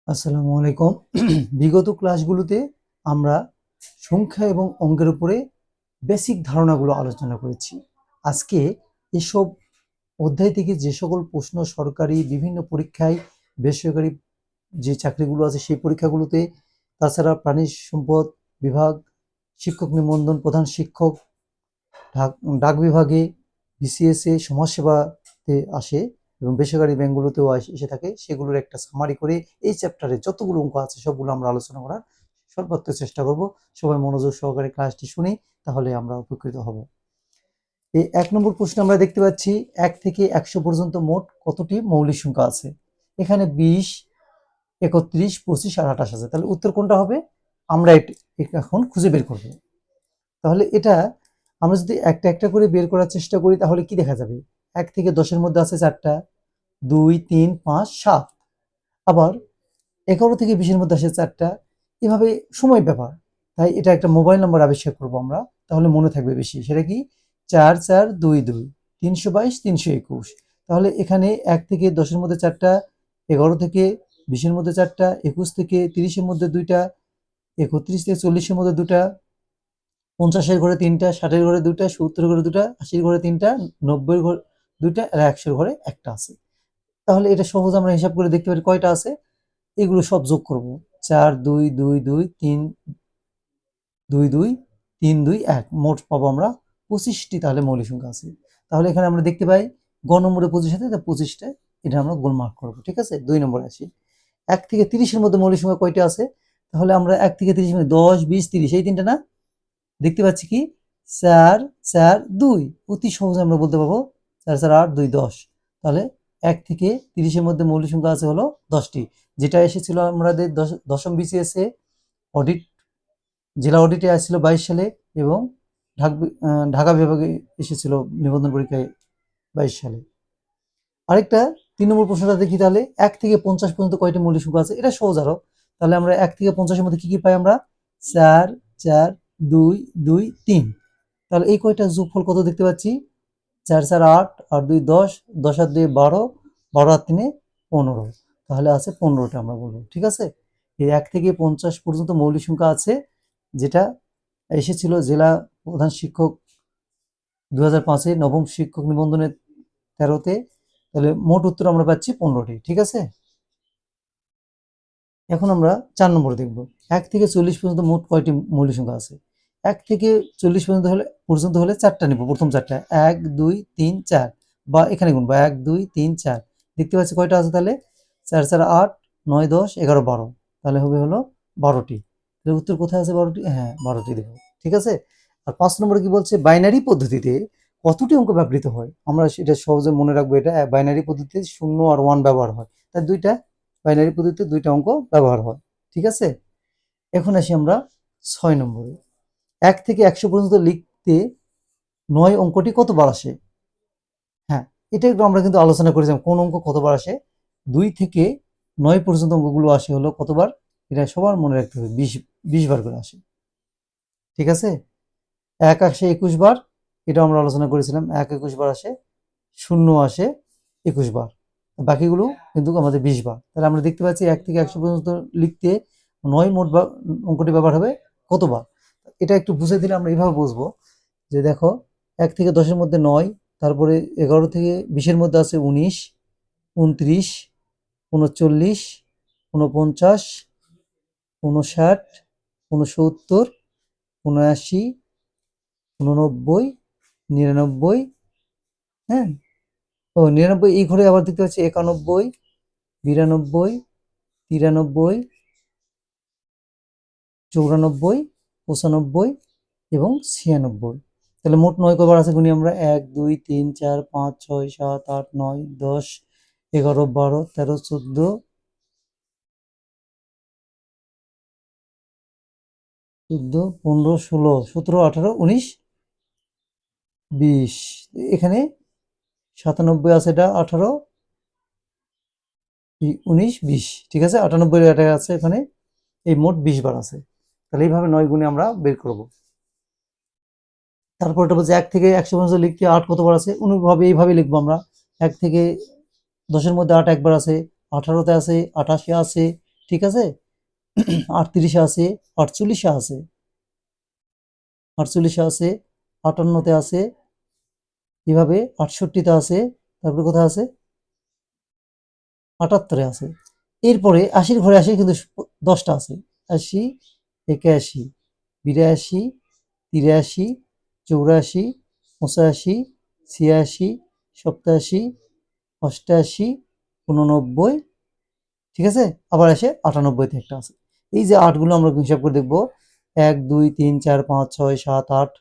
আসসালামু আলাইকুম। বিগত ক্লাসগুলোতে আমরা সংখ্যা এবং অঙ্কের উপরে বেসিক ধারণাগুলো আলোচনা করেছি। আজকে এসব অধ্যায় থেকে যে সকল প্রশ্ন সরকারি বিভিন্ন পরীক্ষায়, বেসরকারি যে চাকরিগুলো আছে সেই পরীক্ষাগুলোতে, তাছাড়া প্রাণী সম্পদ বিভাগ, শিক্ষক নিবন্ধন, প্রধান শিক্ষক, ডাক ডাক বিভাগে, বিসিএসে, সমাজসেবাতে আসে এবং বেসরকারি ব্যাংকগুলোতেও এসে থাকে, সেগুলোর একটা সামারি করে এই চ্যাপ্টারে যতগুলো অঙ্ক আছে সবগুলো আমরা আলোচনা করার সর্বাত্মক চেষ্টা করব। সবাই মনোযোগ সহকারে ক্লাসটি শুনি, তাহলে আমরা উপকৃত হব। এই ১ নম্বর প্রশ্নে আমরা দেখতে পাচ্ছি ১ থেকে ১০০ পর্যন্ত মোট কতটি মৌলিক সংখ্যা আছে। এখানে ২০, ৩১, ২৫ আর ২৮ আছে। তাহলে উত্তর কোনটা হবে? আমরা এখন খুঁজে বের করব। তাহলে এটা আমরা যদি একটা একটা করে বের করার চেষ্টা করি তাহলে কি দেখা যাবে? ১ থেকে ১০ এর মধ্যে আছে ৪টা, ২, ৩, ৫, ৭। আবার ১১ থেকে ২০ এর মধ্যে আসে ৪টা। এভাবে সময় ব্যাপার। তাই এটা একটা মোবাইল নম্বর আবিষ্কার করব আমরা, তাহলে মনে থাকবে বেশি। সেটা কি? ৪৪২২ ৩২২ ৩২১। তাহলে এখানে ১ থেকে ১০ এর মধ্যে ৪টা, ১১ থেকে ২০ এর মধ্যে ৪টা, ২১ থেকে ৩০ এর মধ্যে ২টা, ৩১ থেকে ৪০ এর মধ্যে ২টা, ৫০-এর ঘরে ৩টা, ৬০-এর ঘরে ২টা, ৭০-এর ঘরে ২টা, ৮০-এর ঘরে ৩টা, ৯০-এর ঘরে ২টা আর ১০০-এর ঘরে ১টা আছে। তাহলে এটা সহজ আমরা হিসাব করে দেখতে পারি কয়টা আছে। এগুলো সব যোগ করব। ৪ ২ ২ ২ ৩ ২ ২ ৩ ২ ১, মোট পাবো আমরা ২৫টি তাহলে মৌলিক সংখ্যা আছে। তাহলে এখানে আমরা দেখতে পাই গ নম্বরে ২৫ আছে, তাই ২৫টা এটা আমরা গোল মার্ক করব। ঠিক আছে? ২ নম্বরে আসি। ১ থেকে ৩০ এর মধ্যে মৌলিক সংখ্যা কয়টা আছে? তাহলে আমরা ১ থেকে ৩০ এর মধ্যে ১০ ২০ ৩০ এই তিনটা না? দেখতে পাচ্ছি কি? ৪ ৪ ২। অতি সহজে আমরা বলতে পারবো ৪ ৪ ৮ ২ ১০। তাহলে ১ থেকে ৩০ এর মধ্যে মৌলিক সংখ্যা আছে হলো ১০টি। যেটা এসেছিল আমাদের দশম বিসিএস এ অডিট, জেলা অডিটে আসছিল ২২ সালে এবং ঢাকা বিভাগে এসেছিল নিবন্ধন পরীক্ষায় ২২ সালে। আরেকটা ৩ নম্বর প্রশ্নটা দেখি তাহলে ১ থেকে ৫০ পর্যন্ত কয়টি মৌলিক সংখ্যা আছে? এটা সহজ আরো। তাহলে আমরা ১ থেকে ৫০ এর মধ্যে কি পাই আমরা? ৪ ৪ ২ ২ ৩। তাহলে এই কয়টার যোগফল কত দেখতে পাচ্ছি? ৪ ৪ ৮, ৮ ২ ১০, ১০ আর ২ ১২, ১২ আর ৩ ১৫। তাহলে আছে ১৫টা আমরা বলবো। ঠিক আছে? এই ১ থেকে ৫০ পর্যন্ত মৌলিক সংখ্যা আছে, যেটা এসেছিল জেলা প্রধান শিক্ষক ২০০৫-এ নবম শিক্ষক নিবন্ধনের ১৩-তে। তাহলে মোট উত্তর আমরা পাচ্ছি ১৫টি। ঠিক আছে? এখন আমরা ৪ নম্বরে দেখব। ১ থেকে ৪০ পর্যন্ত মোট কয়টি মৌলিক সংখ্যা আছে? ১ থেকে ৪০ পর্যন্ত হলে ৪টা নিব, প্রথম ৪টা। ১ ২ ৩ ৪, বা এখানে গুনবো ১ ২ ৩ ৪। দেখতে পাচ্ছি কয়টা আছে তাহলে? ৪ ৪ ৮ ৯ ১০ ১১ ১২। তাহলে হলো ১২টি। তাহলে উত্তর কোথায় আছে ১২টি? হ্যাঁ, ১২টি দেব। ঠিক আছে? আর ৫ নম্বরে কি বলছে? বাইনারি পদ্ধতিতে কতটি অঙ্ক ব্যবহৃত হয়? আমরা সেটা সহজে মনে রাখবো এটা। বাইনারি পদ্ধতিতে ০ আর ১ ব্যবহার হয়। তাই ২টা বাইনারি পদ্ধতিতে ২টা অঙ্ক ব্যবহার হয়। ঠিক আছে? এখন আসি আমরা ৬ নম্বরে। ১ থেকে ১০০ পর্যন্ত লিখতে ৯ অঙ্কটি কতবার আসে? হ্যাঁ, এটা একটু আমরা কিন্তু আলোচনা করেছিলাম কোন অঙ্ক কতবার আসে। ২ থেকে ৯ পর্যন্ত অঙ্কগুলো আসে হলো কতবার? এটা সবার মনে রাখতে হবে। ২০ বার করে আসে। ঠিক আছে? ১ আসে ২১ বার, এটাও আমরা আলোচনা করেছিলাম। ১ ২১ বার আসে, ০ আসে ২১ বার। বাকিগুলো কিন্তু আমাদের ২০ বার। তাহলে আমরা দেখতে পাচ্ছি ১ থেকে ১০০ পর্যন্ত লিখতে ৯ মোট অঙ্কটি ব্যবহার হবে কতবার? এটা একটু বুঝে দিলে আমরা এভাবে বুঝবো যে দেখো ১ থেকে ১০ এর মধ্যে ৯, তারপরে ১১ থেকে ২০ এর মধ্যে আছে ১৯, ২৯, ৩৯, ৪৯, ৫৯, ৬৯, ৭৯, ৮৯, ৯৯, হ্যাঁ? ৯৯ এই ঘরে আবার দেখতে পাচ্ছি ৯১, ৯২, ৯৩, ৯৪, ৯৫ এবং ৯৬। তাহলে মোট ৯ কবার আছে গুনি আমরা। ১ ২ ৩ ৪ ৫ ৬ ৭ ৮ ৯ ১০ ১১ ১২ ১৩ ১৪ ১৪ ১৫ ১৬ ১৭ ১৮ ১৯ ২০। এখানে ৯৭ আছে, এটা ১৮ ১৯ ২০। ঠিক আছে? ৯৮ এটা আছে এখানে। এই মোট ২০ বার আছে। তাহলে এইভাবে ৯ গুণে আমরা বের করব। তারপর এটা বলছে ১ থেকে ১০০ পর্যন্ত লিখতে ৮ কতবার আছে? অনুরূপভাবে এইভাবে লিখবো আমরা। ১ থেকে ১০ এর মধ্যে ৮ একবার আছে, ১৮-তে আছে, ৮৮-এ আছে, ঠিক আছে। 38 আছে, 48 আছে, 48 আছে, 58 আছে, এভাবে 68 আছে, তারপরে কোথায় আছে, 78 আছে। এরপরে 80 ঘরে আসি কিন্তু 10টা আছে, 80, 81, 82, 83, 84, 85, 86, 87, 88, 89, ঠিক আছে। আবার আসে 98তে একটা আছে। এই যে আটগুলো আমরা হিসাব করে দেখবো, 1 2 3 4 5 6 7 8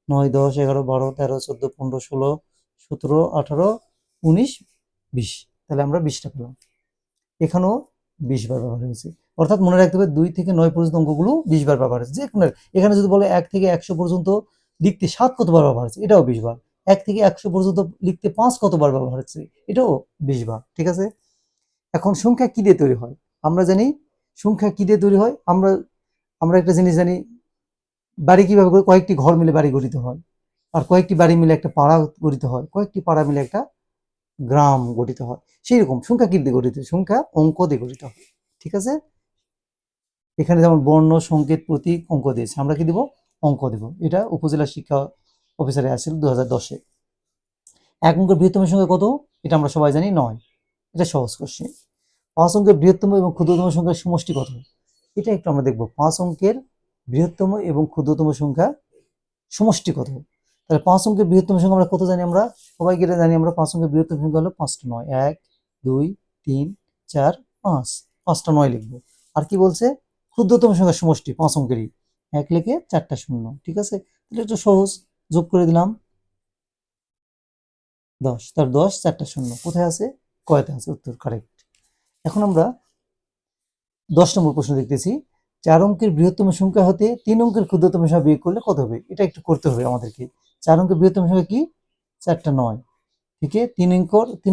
9 10 11 12 13 14 15 16 17 18 19 20, তাহলে আমরা 20টা পেলাম। এখানেও 20 বার ব্যবহার হয়েছে, অর্থাৎ মনে রাখতে হবে 2 থেকে 9 পর্যন্ত অঙ্কগুলো 20 বার ব্যবহার হয়েছে। যে কোনো এখানে যদি বলে 1 থেকে 100 পর্যন্ত লিখতে 7 কতবার ব্যবহার হয়েছে, এটাও 20 বার। 1 থেকে 100 পর্যন্ত লিখতে 5 কতবার ব্যবহার হচ্ছে, এটাও 20 বার। ঠিক আছে। এখন সংখ্যা কি দিয়ে তৈরি হয় আমরা জানি, সংখ্যা কি দিয়ে তৈরি হয়, আমরা আমরা একটা জিনিস জানি, বাড়ি কিভাবে করে, কয়েকটি ঘর মিলে বাড়ি গঠিত হয়, আর কয়েকটি বাড়ি মিলে একটা পাড়া গঠিত হয়, কয়েকটি পাড়া মিলে একটা গ্রাম গঠিত হয়। সেই রকম সংখ্যা কি দিয়ে গঠিত হয়, সংখ্যা অঙ্ক দিয়ে গঠিত হয়। ঠিক আছে। এখানে যেমন বর্ণ, সংকেত, প্রতীক, অঙ্ক দিয়েছে, আমরা কি দিব, অঙ্ক দেব। এটা উপজেলা শিক্ষা অফিসারে আসছিল 2010-এ। এক অঙ্কের বৃহত্তম সংখ্যা কত, এটা আমরা সবাই জানি 9, এটা সহজ কোশ্চেন। 5 অঙ্কের বৃহত্তম এবং ক্ষুদ্রতম সংখ্যার সমষ্টি কত, এটা একটু আমরা দেখবো। 5 অঙ্কের বৃহত্তম এবং ক্ষুদ্রতম সংখ্যা সমষ্টি কত। তাহলে 5 অঙ্কের বৃহত্তম সংখ্যা আমরা কত জানি, আমরা সবাইকে এটা জানি, আমরা 5 অঙ্কের বৃহত্তম সংখ্যা হলো 5টা 9, 1 2 3 4 5, 5টা 9 লিখবো। আর কি বলছে, ক্ষুদ্রতম সংখ্যার সমষ্টি 5 অঙ্কেরই, 1 লিখে 4টা শূন্য। ঠিক আছে, তাহলে একটু সহজ, যোগ করে দিলাম 10, তার 10 4টা শূন্য কোথায় আছে, কয়তে আছে, উত্তর কারেক্ট। এখন আমরা 10 নম্বর প্রশ্ন দেখতেছি। 4 অঙ্কের বৃহত্তম সংখ্যা হতে 3 অঙ্কের ক্ষুদ্রতম সংখ্যা বিয়োগ করলে কত হবে, এটা একটু করতে হবে আমাদেরকে। 4 অঙ্কের বৃহত্তম সংখ্যা কি, 4টা 9 থেকে 3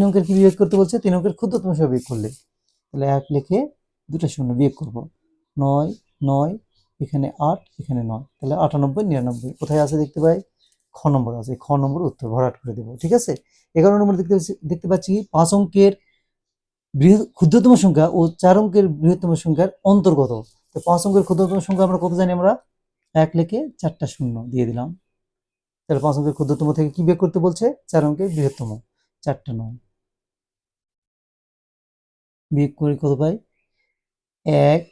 অঙ্কের কি বিয়োগ করতে বলছে, 3 অঙ্কের ক্ষুদ্রতম সংখ্যা বিয়োগ করলে, তাহলে 1 লিখে 2টা শূন্য বিয়োগ করব, 9 9, এখানে 8, এখানে 9, তাহলে 98 99 কোথায় আছে দেখতে পাই, খ নম্বর আছে, খ নম্বর উত্তর ভরাট করে দেবো। ঠিক আছে। 11 নম্বর দেখতে পাচ্ছি 5 অঙ্কের ক্ষুদ্রতম সংখ্যা ও 4 অঙ্কের বৃহত্তম সংখ্যার অন্তর্গত। তো 5 অঙ্কের ক্ষুদ্রতম সংখ্যা আমরা কত জানি, আমরা 1 লিখে 4টা শূন্য দিয়ে দিলাম। তাহলে 5 অঙ্কের ক্ষুদ্রতম থেকে কি বিয়োগ করতে বলছে, 4 অঙ্কের বৃহত্তম, 4টা 9 বিয়োগ করে কত পাই, 1,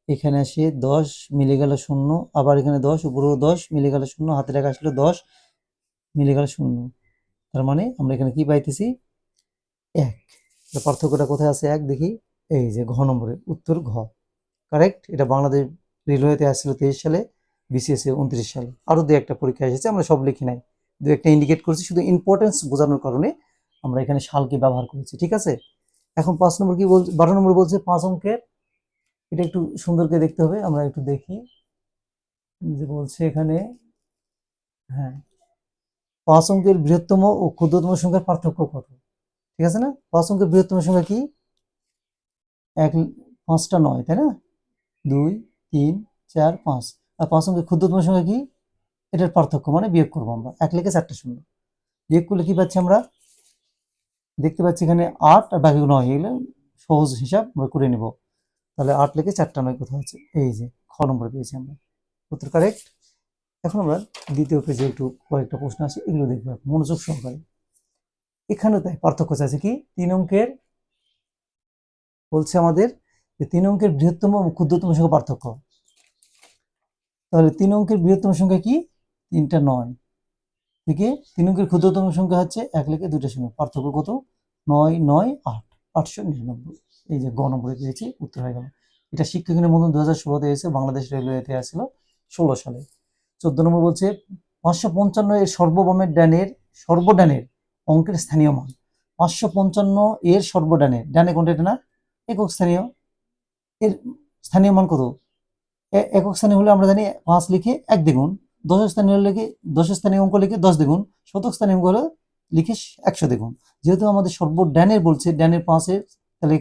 এখানে আসে 10 মিলে গেল শূন্য, আবার এখানে 10, উপরেও 10 মিলে গেল শূন্য, হাতে রেখা আসলে 10 মিলে গেল শূন্য, তার মানে আমরা এখানে কি পাইতেছি, 1। পার্থক্যটা কোথায় আছে, 1 দেখি, এই যে ঘ নম্বরে, উত্তর ঘ কারেক্ট। এটা বাংলাদেশ রেলওয়েতে আসছিল 23 সালে, বিসিএস এ 29 সালে, আরো দু একটা পরীক্ষা এসেছে, আমরা সব লিখি নাই, দু একটা ইন্ডিকেট করছি, শুধু ইম্পর্টেন্স বোঝানোর কারণে আমরা এখানে সালকে ব্যবহার করেছি। ঠিক আছে। এখন 5 নম্বর কি বলছে, 12 নম্বর বলছে 5 অঙ্কের, এটা একটু সুন্দর করে দেখতে হবে, আমরা একটু দেখি যে বলছে এখানে, হ্যাঁ, 5 অঙ্কের বৃহত্তম ও ক্ষুদ্রতম সংখ্যার পার্থক্য কত, ঠিক আছে না। 5 অঙ্কের বৃহত্তম সংখ্যা কি, 5টা 9, তাই না, 2 3 4 5, আর 5 অঙ্কের ক্ষুদ্রতম সংখ্যা কি, এটার পার্থক্য মানে বিয়োগ করবো আমরা, 1 লিখে 4টা শূন্য বিয়োগ করলে কি পাচ্ছি, আমরা দেখতে পাচ্ছি এখানে 8 আর বাকি 9, এগুলো সহজ হিসাব আমরা করে নিব। তাহলে 8 লিখে 4টা 9 কোথাও আছে, এই যে খ নম্বর পেয়েছি আমরা, উত্তর কারেক্ট। এখন আমরা দ্বিতীয় পেজে একটু কয়েকটা প্রশ্ন আছে, এগুলো দেখবো মনোযোগ সহকারে। এখানেও তাই পার্থক্য আছে কি, 3 অঙ্কের বলছে আমাদের যে 3 অঙ্কের বৃহত্তম ও ক্ষুদ্রতম সংখ্যা পার্থক্য। তাহলে 3 অঙ্কের বৃহত্তম সংখ্যা কি, 3টা 9 থেকে 3 অঙ্কের ক্ষুদ্রতম সংখ্যা হচ্ছে 1 লিখে 2টা শূন্য, পার্থক্য কত, 9 9 8, 899, এই যে গ নম্বরে পেয়েছি, উত্তর হয়ে গেল। এটা শিক্ষকের মতন 2016-তে এসে বাংলাদেশ রেলওয়েতে আসছিল 16 সালে। 14 নম্বর বলছে 555 এর সর্বডানের অঙ্কের স্থানীয় মান। 555 এর সর্বডানের, ডানে কোনটা, এটা না, একক স্থানীয়, এর স্থানীয় মান কত, একক স্থানীয় হলে আমরা জানি 5 লিখে 1 দ্বিগুণ, দশক স্থানীয় লিখে, দশক স্থানীয় অঙ্ক লিখে 10 দ্বিগুণ, শতক স্থানীয় অঙ্ক হলে লিখে 100 দ্বিগুণ। যেহেতু আমাদের সর্বডানের বলছে, ডানের 5-এর, তাহলে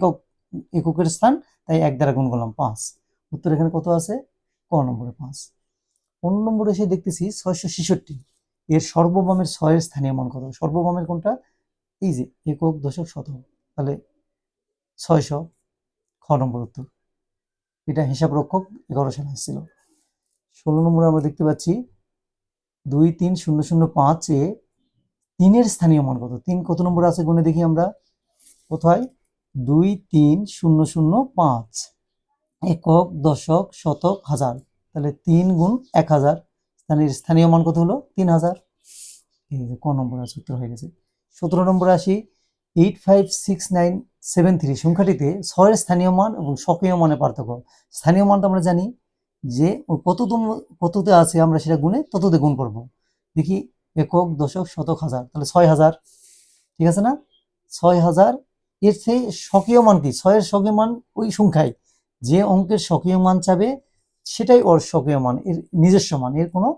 এককের স্থান, তাই 1 দ্বারা গুণ করলাম 5, উত্তর এখানে কত আছে, ক নম্বরে 5। 15 নম্বরে এসে দেখতেছি 666 এর সর্ববামের 6-এর স্থানীয় মান কত, সর্ববামের কোনটা, এই যে একক দশক শতক, তাহলে 600, খ নম্বর উত্তর। এটা হিসাব রক্ষক 11 সালে এসেছিল। 16 নম্বরে আমরা দেখতে পাচ্ছি 23005 এ 3-এর স্থানীয় মান কত? 3 কত নম্বর আছে গুণে দেখি আমরা। কোথায়? 23005 একক, দশক, শতক, হাজার। তাহলে 3 গুণ 1000, স্থানীয় মান কত হলো? 3000। এই যে ক নম্বর আছে, উত্তর হয়ে গেছে। 17 নম্বরে আসি, 856973 সংখ্যাটিতে 6 এর স্থানীয় মান এবং স্বকীয় মানের পার্থক্য। স্থানীয় মানটা আমরা জানি যে কততে আছে, আমরা সেটা গুণে তততে গুণ করব। দেখি, একক, দশক, শতক, হাজার, তাহলে 6000। ঠিক আছে না? 6000 এর চেয়ে স্বকীয় মান কি? 6 এর স্বকীয় মান ওই সংখ্যায় যে অঙ্কের স্বকীয় মান চাবে সেটাই ওর স্বকীয় মান, এর নিজস্ব মান, এর কোনো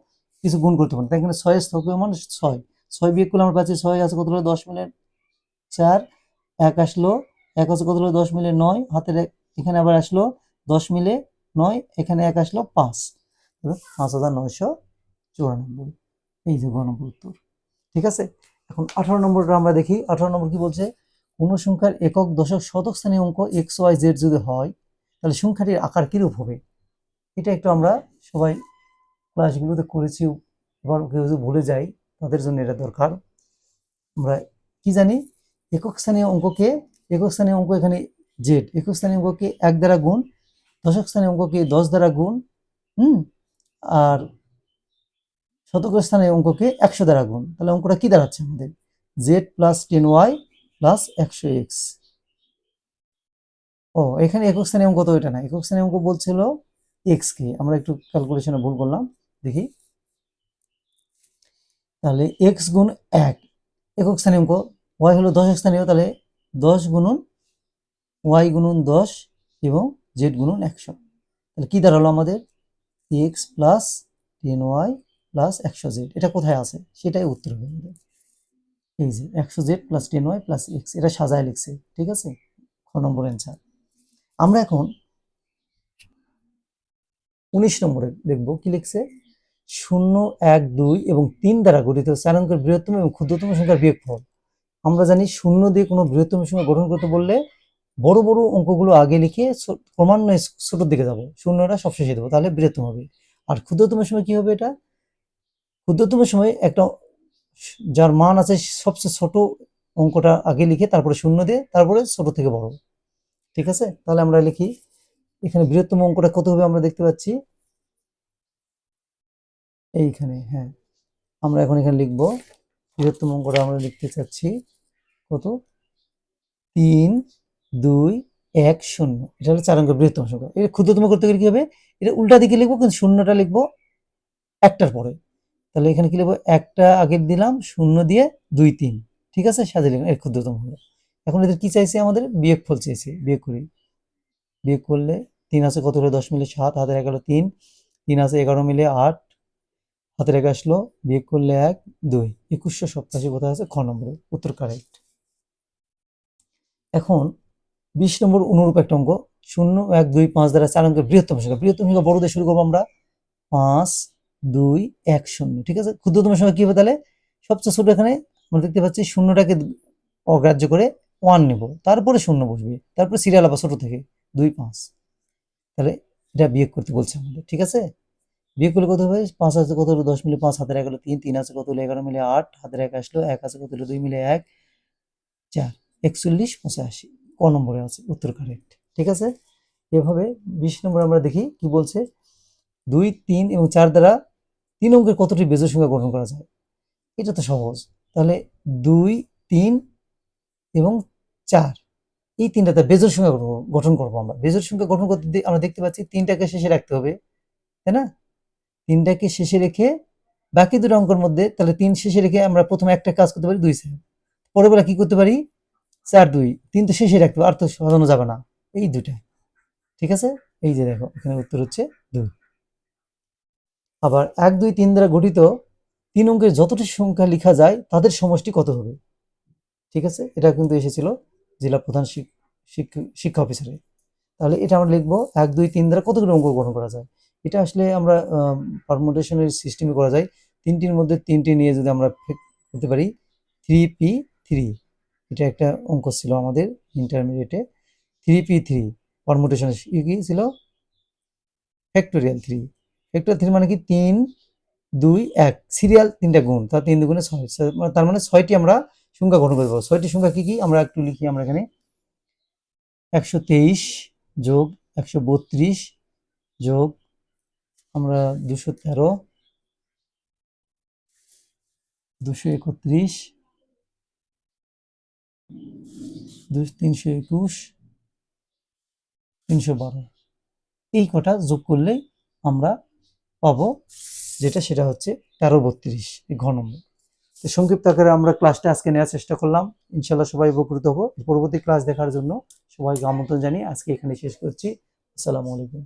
কিছু গুণ করতে পারে। তাই এখানে 6 এর স্বকীয় মান 6। 6 বিয়োগ করলে আমরা পাচ্ছি 6 আছে কত হলো? 10 মিলে 4, 1 আসলো, 1 আছে কত হলো? 10 মিলে 9, হাতের এখানে আবার আসলো 10 মিলে 9, এখানে 1 আসলো 5, 5994। এই যে গ নম্বর উত্তর। ঠিক আছে, এখন 18 নম্বরটা আমরা দেখি। 18 নম্বর কি বলছে? কোন সংখ্যার একক, দশক, শতক স্থানীয় অঙ্ক এক্স ওয়াই জেড যদি হয়, তাহলে সংখ্যাটির আকার কিরূপ হবে? এটা একটু আমরা সবাই ক্লাসগুলোতে করেছি, এবার কেউ যদি ভুলে যাই তাদের জন্য এটা দরকার। আমরা কি জানি? একক স্থানীয় অঙ্ককে, একক স্থানীয় অঙ্ক এখানে জেড, একক স্থানীয় অঙ্ককে 1 দ্বারা গুণ, দশক স্থানীয় অঙ্ককে 10 দ্বারা গুণ, আর শতকের স্থানীয় অঙ্ককে 100 দ্বারা গুণ। তাহলে অঙ্কটা কি দাঁড়াচ্ছে আমাদের? Z plus 10y plus 100x। ও, এখানে একক স্থানীয় অঙ্ক তো এটা না, একক স্থানীয় অঙ্ক বলছিল এক্স কে, আমরা একটু ক্যালকুলেশনে ভুল করলাম। দেখি, তাহলে এক্স গুণ 1 একক স্থানীয় অঙ্ক, ওয়াই হলো দশক স্থানীয়, তাহলে 10 গুণন ওয়াই গুণন 10 এবং জেড গুণন 100। তাহলে কি দাঁড়ালো আমাদের? X plus 10y plus 100z। এটা কোথায় আছে সেটাই উত্তর হবে আমাদের। এই যে 100z plus 10y plus x, এটা সাজায় লিখছে। ঠিক আছে, খ নম্বর অ্যান্সার। আমরা এখন 19 নম্বরে দেখব কি লিখছে। 0, 1, 2 এবং 3 দ্বারা গঠিত 4 অঙ্কের বৃহত্তম এবং ক্ষুদ্রতম সংখ্যার বিয়োগফল। আমরা জানি 0 দিয়ে কোনো বৃহত্তম সংখ্যা গঠন করতে বললে বড় বড় অঙ্কগুলো আগে লিখে ক্রমান্বয়ে ছোটোর দিকে যাবো, 0টা সবশেষে দেবো, তাহলে বৃহত্তম হবে। আর ক্ষুদ্রতম সময় কি হবে? এটা ক্ষুদ্রতম সময় একটা যার মান আছে সবচেয়ে ছোট অঙ্কটা আগে লিখে তারপরে 0 দিয়ে তারপরে ছোট থেকে বড়। ঠিক আছে, তাহলে আমরা লিখি এখানে বৃহত্তম অঙ্কটা কত হবে আমরা দেখতে পাচ্ছি এইখানে। হ্যাঁ, আমরা এখন এখানে লিখব বৃহত্তম অঙ্কটা আমরা লিখতে চাচ্ছি কত? 3, 2, 1, 0। এটা হলো 4 অঙ্কের বৃহত্তম সংখ্যা। এটা ক্ষুদ্রতম করতে গেলে কি হবে? এটা উল্টা দিকে লিখবো, কিন্তু 0টা লিখবো একটার পরে। তাহলে এখানে কি লিখবো? একটা আগে দিলাম 0 দিয়ে 2, 3। ঠিক আছে, সাজিয়ে লিখলাম, এর ক্ষুদ্রতম হলো। এখন এদের কি চাইছে? আমাদের বিয়োগফল চাইছে। বিয়োগ করি, বিয়োগ করলে 3 আছে কত হলো? 10 মিলে 7, হাতের 1 হলো 3, 3 আছে 11 মিলে 8, হাতের 1 আসলো, বিয়োগ করলে 1, 2, 2187 কোথায় আছে? খ নম্বরে, উত্তর কারেক্ট। এখন 20 নম্বর অনুরূপ একটা অঙ্ক। 0, 1, 2, 5 দ্বারা 4 অঙ্কের বৃহত্তম সংখ্যা। বৃহত্তম সংখ্যা বড় দিয়ে শুরু করবো আমরা। 5, 2, 1, 0। ঠিক আছে, ক্ষুদ্রতম সংখ্যা কি হবে তাহলে? সবচেয়ে ছোট এখানে আমরা দেখতে পাচ্ছি 0টাকে অগ্রাহ্য করে 1 নেব, তারপরে 0 বসবে, তারপরে সিরিয়াল আবার ছোট থেকে 2, 5। তাহলে এটা বিয়োগ করতে বলছে আমাদের। ঠিক আছে, বিয়োগ করলে কত হবে? 5 আছে কত হলো? 10 মিলে 5, হাতের 1 হলো 3, 3 আছে কত হলো? 11 মিলে 8, হাতের 1 আসলো, 1 আছে কত হলো? 2 মিলে 1, 4, 41, 85। ক নম্বরে আছে, উত্তর কারেক্ট। ঠিক আছে, এভাবে 20 নম্বর আমরা দেখি কি বলছে। 2, 3 এবং 4 দ্বারা 3 অঙ্কের কতটি বেজোড় সংখ্যা গঠন করা যায়? এটা তো সহজ। তাহলে 2, 3 এবং 4, এই তিনটাতে বেজোড় সংখ্যা গঠন করবো আমরা। বেজোড় সংখ্যা গঠন করতে আমরা দেখতে পাচ্ছি 3টাকে শেষে রাখতে হবে, তাই না? 3টাকে শেষে রেখে বাকি দুটো অঙ্কের মধ্যে, তাহলে 3 শেষে রেখে আমরা প্রথমে একটা কাজ করতে পারি 2 সেভ, পরের বেলা কি করতে পারি? 4, 2, 3 তো শেষে রাখতে হবে, আর তো সাজানো যাবে না, এই দুটা। ঠিক আছে, এই যে দেখো এখানে উত্তর হচ্ছে 2। আবার 1, 2, 3 দ্বারা গঠিত 3 অঙ্কের যতটি সংখ্যা লেখা যায় তাদের সমষ্টি কত হবে? ঠিক আছে, এটা কিন্তু এসেছিল জেলা প্রধান শিক্ষা অফিসারে। তাহলে এটা আমরা লিখবো 1, 2, 3 দ্বারা কতগুলো অঙ্ক গঠন করা যায়। এটা আসলে আমরা পারমুটেশনের সিস্টেমে করা যায়। 3টির মধ্যে 3টি নিয়ে যদি আমরা করতে পারি 3p3, এটা একটা অঙ্ক ছিল আমাদের ইন্টারমিডিয়েটে। 3p3 পারমুটেশন কি ছিল? ফ্যাক্টোরিয়াল 3। ফ্যাক্টোরিয়াল 3 মানে কি 3 2 1 সিরিয়াল 3টা গুণ, তা 3 দুগুণে 6, তার মানে 6টি আমরা সংখ্যা গঠন করব। 6টি সংখ্যা কি কি আমরা একটু লিখি। আমরা এখানে 123 যোগ 132 যোগ আমরা 213 231 321 312, এই কটা যোগ করলে আমরা পাবো যেটা, সেটা হচ্ছে 1332 ঘ নম্বর। তো সংক্ষিপ্ত আকারে আমরা ক্লাসটা আজকে নেওয়ার চেষ্টা করলাম। ইনশাল্লাহ সবাই উপকৃত হবো। পরবর্তী ক্লাস দেখার জন্য সবাইকে আমন্ত্রণ জানিয়ে আজকে এখানে শেষ করছি। আসসালামু আলাইকুম।